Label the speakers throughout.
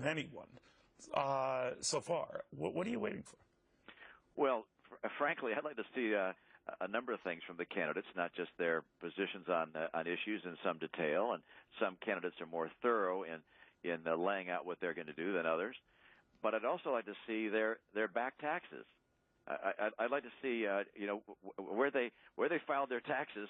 Speaker 1: from anyone so far. What are you waiting for?
Speaker 2: Well, frankly, I'd like to see a number of things from the candidates, not just their positions on issues in some detail, and some candidates are more thorough in laying out what they're going to do than others. But I'd also like to see their back taxes. I'd like to see where they filed their taxes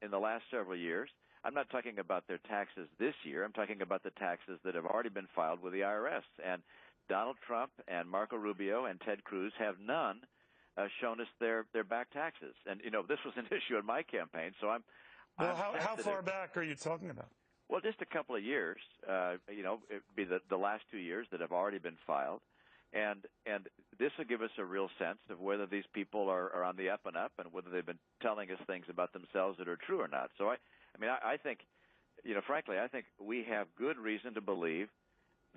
Speaker 2: in the last several years. I'm not talking about their taxes this year. I'm talking about the taxes that have already been filed with the IRS. And Donald Trump and Marco Rubio and Ted Cruz have none shown us their back taxes. And this was an issue in my campaign, so I'm.
Speaker 1: Well, how far back are you talking about?
Speaker 2: Well, just a couple of years. It'd be the last 2 years that have already been filed. And this will give us a real sense of whether these people are on the up and up and whether they've been telling us things about themselves that are true or not. So I think, frankly, I think we have good reason to believe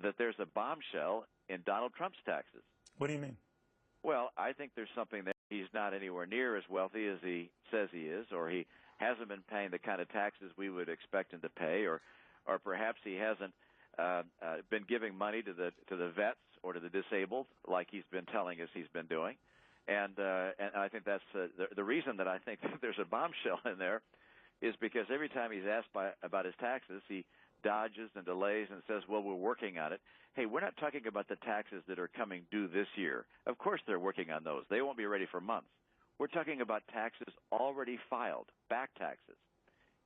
Speaker 2: that there's a bombshell in Donald Trump's taxes.
Speaker 1: What do you mean?
Speaker 2: Well, I think there's something there. He's not anywhere near as wealthy as he says he is, or he hasn't been paying the kind of taxes we would expect him to pay, or perhaps he hasn't been giving money to the vets or to the disabled like he's been telling us he's been doing. And I think that's the reason that I think that there's a bombshell in there is because every time he's asked about his taxes, he dodges and delays and says, well, we're working on it. Hey, we're not talking about the taxes that are coming due this year. Of course they're working on those. They won't be ready for months. We're talking about taxes already filed, back taxes.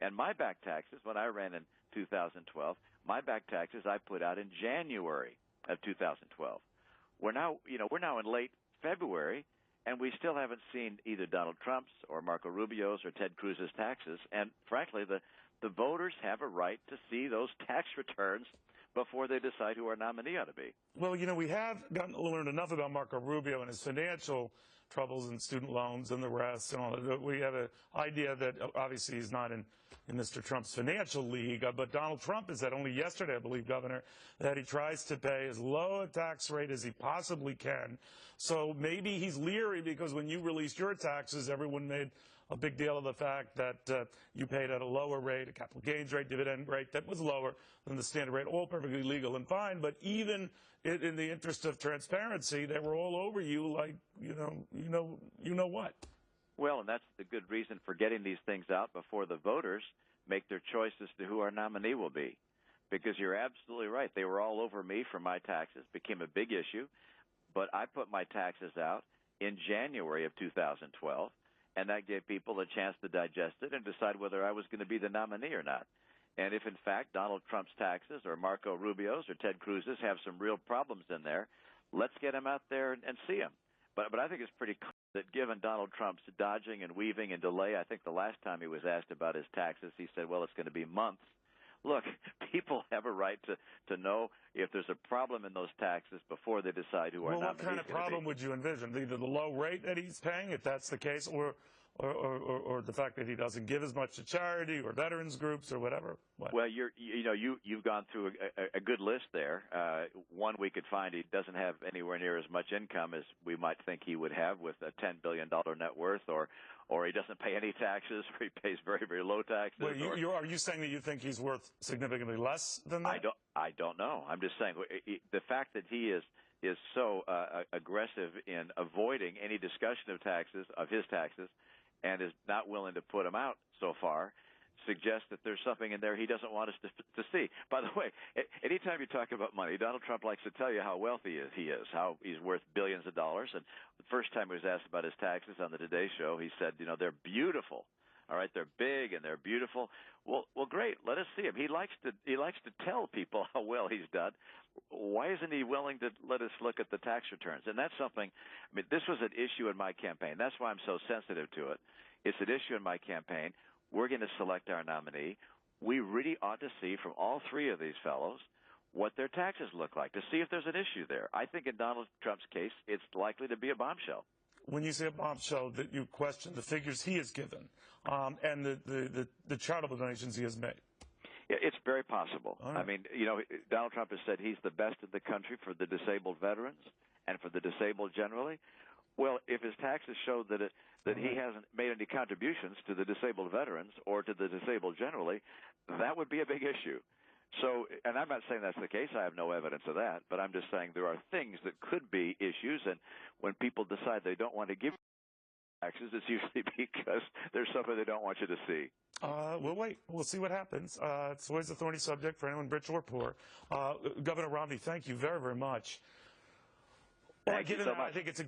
Speaker 2: And my back taxes, when I ran in 2012, my back taxes I put out in January of 2012. We're now in late February, and we still haven't seen either Donald Trump's or Marco Rubio's or Ted Cruz's taxes. And frankly, the voters have a right to see those tax returns before they decide who our nominee ought to be.
Speaker 1: Well, we have learned enough about Marco Rubio and his financial troubles and student loans and the rest. And all that. We have an idea that obviously he's not in Mr. Trump's financial league, but Donald Trump has said only yesterday, I believe, Governor, that he tries to pay as low a tax rate as he possibly can. So maybe he's leery because when you released your taxes, everyone made a big deal of the fact that you paid at a lower rate, a capital gains rate, dividend rate that was lower than the standard rate, all perfectly legal and fine. But even in the interest of transparency, they were all over you like, you know what.
Speaker 2: Well, and that's the good reason for getting these things out before the voters make their choice as to who our nominee will be. Because you're absolutely right. They were all over me for my taxes, became a big issue. But I put my taxes out in January of 2012. And that gave people a chance to digest it and decide whether I was going to be the nominee or not. And if, in fact, Donald Trump's taxes or Marco Rubio's or Ted Cruz's have some real problems in there, let's get them out there and see them. But I think it's pretty clear that given Donald Trump's dodging and weaving and delay, I think the last time he was asked about his taxes, he said, well, it's going to be months. Look, people have a right to know if there's a problem in those taxes before they decide who our nominee is.
Speaker 1: Well, what kind of problem would you envision? Either the low rate that he's paying, if that's the case, or the fact that he doesn't give as much to charity or veterans groups or whatever? What?
Speaker 2: Well, you've gone through a good list there. One, we could find he doesn't have anywhere near as much income as we might think he would have with a $10 billion net worth, or he doesn't pay any taxes, or he pays very, very low taxes.
Speaker 1: Well, are you saying that you think he's worth significantly less than that?
Speaker 2: I don't know. I'm just saying the fact that he is so aggressive in avoiding any discussion of his taxes, and is not willing to put them out so far, suggests that there's something in there he doesn't want us to see. By the way, anytime you talk about money, Donald Trump likes to tell you how wealthy he is, how he's worth billions of dollars. And the first time he was asked about his taxes on the Today Show, he said, they're beautiful. All right, they're big and they're beautiful. Well, great. Let us see him. He likes to tell people how well he's done. Why isn't he willing to let us look at the tax returns? And that's something. I mean, this was an issue in my campaign. That's why I'm so sensitive to it. It's an issue in my campaign. We're going to select our nominee. We really ought to see from all three of these fellows what their taxes look like to see if there's an issue there. I think in Donald Trump's case, it's likely to be a bombshell.
Speaker 1: When you say a bombshell, that you question the figures he has given and the charitable donations he has made.
Speaker 2: Yeah, it's very possible.
Speaker 1: Right.
Speaker 2: I mean, Donald Trump has said he's the best in the country for the disabled veterans and for the disabled generally. Well, if his taxes show that he hasn't made any contributions to the disabled veterans or to the disabled generally, that would be a big issue. So, and I'm not saying that's the case. I have no evidence of that, but I'm just saying there are things that could be issues, and when people decide they don't want to give taxes, it's usually because there's something they don't want you to see.
Speaker 1: We'll wait. We'll see what happens. It's always a thorny subject for anyone rich or poor. Governor Romney, thank you very, very much.
Speaker 2: Thank you so much.
Speaker 1: I think it's a